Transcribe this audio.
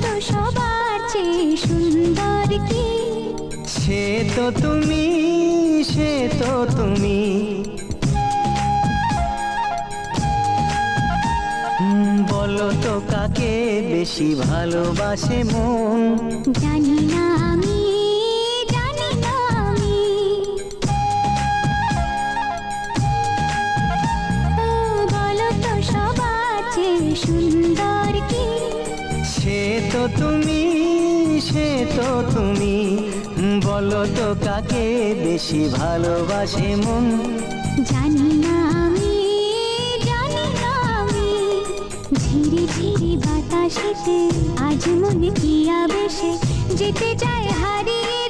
তো সবার চেয়ে সুন্দর কি? সে তো তুমি, সে তো তুমি। বলো তো কাকে বেশি ভালোবাসে মন? জানি না আমি, জানি না আমি। ও বলো তো সবার চেয়ে সুন্দর কি? সে তো তুমি, সে তো তুমি। বলো তো কাকে বেশি ভালোবাসে মন? জানি না আমি, জানি না আমি। ঝিরি ঝিরি বাতাসেতে আজ মনে কি আবেশে যেতে চায় হারিয়ে